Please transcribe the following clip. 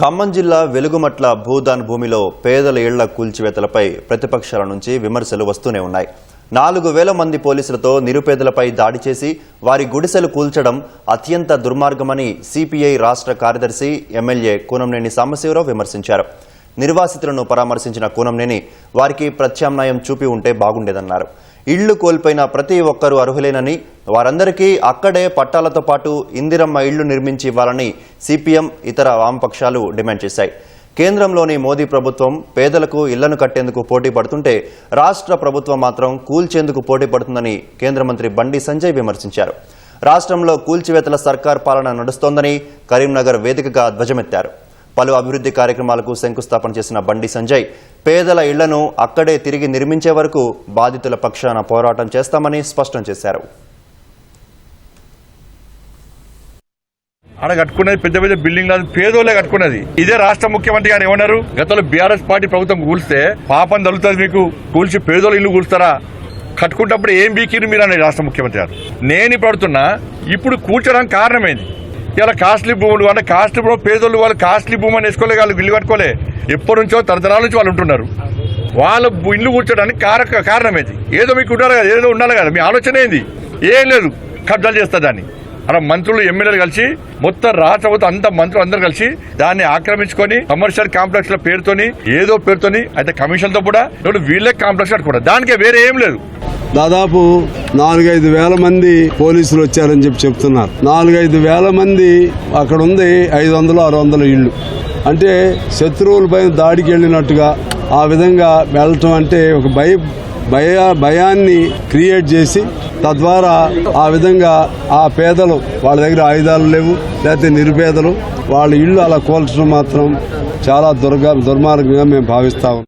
ఖమ్మం జిల్లా వెలుగుమట్ల భూదాన్ భూమిలో పేదల ఇళ్ల కూల్చివేతలపై ప్రతిపక్షాల నుంచి విమర్శలు వస్తూనే ఉన్నాయి. 4,000 మంది పోలీసులతో నిరుపేదలపై దాడి చేసి వారి గుడిసెలు కూల్చడం అత్యంత దుర్మార్గమని సిపిఐ రాష్ట్ర కార్యదర్శి ఎమ్మెల్యే కూనంనేని సాంబశివరావు విమర్శించారు. నిర్వాసితులను పరామర్శించిన కూనంనేని వారికి ప్రత్యామ్నాయం చూపి ఉంటే బాగుండేదన్నారు. ఇళ్లు కోల్పోయిన ప్రతి ఒక్కరూ అర్హులేనని, వారందరికీ అక్కడే పట్టాలతో పాటు ఇందిరమ్మ ఇళ్లు నిర్మించి ఇవ్వాలని సిపిఎం ఇతర వామపక్షాలు డిమాండ్ చేశాయి. కేంద్రంలోని మోదీ ప్రభుత్వం పేదలకు ఇళ్లను కట్టేందుకు పోటీ పడుతుంటే రాష్ట్ర ప్రభుత్వం మాత్రం కూల్చేందుకు పోటీ పడుతుందని కేంద్ర మంత్రి బండి సంజయ్ విమర్శించారు. రాష్ట్రంలో కూల్చివేతల సర్కార్ పాలన నడుస్తోందని కరీంనగర్ వేదికగా ధ్వజమెత్తారు. పలు అభివృద్ధి కార్యక్రమాలకు శంకుస్థాపన చేసిన బండి సంజయ్ పేదల ఇళ్లను అక్కడే తిరిగి నిర్మించే వరకు బాధితుల పక్షాన పోరాటం చేస్తామని స్పష్టం చేశారు. ఆడ కట్టుకునేది పెద్ద పెద్ద బిల్డింగ్ లేదు, పేదోళ్ళే కట్టుకున్నది. ఇదే రాష్ట్ర ముఖ్యమంత్రి గారు ఏమన్నారు, గతంలో బీఆర్ఎస్ పార్టీ ప్రభుత్వం కూల్స్తే పాపం తగులుతుంది, మీకు కూల్చి పేదోళ్ళు ఇల్లు కూల్స్తారా, కట్టుకుంటప్పుడు ఏం బీకిరు మీరు అనేది రాష్ట్ర ముఖ్యమంత్రి గారు. నేను ఇప్పుడు అడుగుతున్నా, ఇప్పుడు కూల్చడానికి కారణమేంది? ఇలా కాస్ట్లీ భూములు అంటే కాస్ట్లీ భూములు పేదోళ్ళు వాళ్ళు కాస్ట్లీ భూమి అని వేసుకోలే, వాళ్ళు ఇల్లు కట్టుకోలే, ఎప్పటి నుంచో తరతరాల నుంచి వాళ్ళు ఉంటున్నారు. వాళ్ళ ఇల్లు కూర్చోడానికి కారణమేంది? ఏదో మీకు ఉండాలి కదా, ఏదో ఉండాలి కదా, మీ ఆలోచన ఏంది? ఏం లేదు, కబ్జాలు చేస్తా దాన్ని. అలా మంత్రులు ఎమ్మెల్యేలు కలిసి మొత్తం రాష్ట్ర అంత మంత్రులు అందరూ కలిసి దాన్ని ఆక్రమించుకొని కమర్షియల్ కాంప్లెక్స్ ల పేరుతోని ఏదో పేరుతోని అయితే కమిషన్ తో కూడా వీళ్ళే కాంప్లెక్స్ కట్టుకుంటారు, దానికే వేరే ఏం లేదు. దాదాపు 4-5 వేల మంది పోలీసులు వచ్చారని చెప్తున్నారు. 4-5 వేల మంది అక్కడ ఉంది 500-600 ఇళ్లు. అంటే శత్రువులపై దాడికి వెళ్ళినట్టుగా ఆ విధంగా వెళ్ళటం అంటే ఒక భయాన్ని క్రియేట్ చేసి తద్వారా ఆ విధంగా ఆ పేదలు వాళ్ళ దగ్గర ఆయుధాలు లేవు, లేకపోతే నిరుపేదలు వాళ్ళ ఇళ్లు అలా కూల్చడం మాత్రం చాలా దుర్మార్గంగా మేము భావిస్తాం.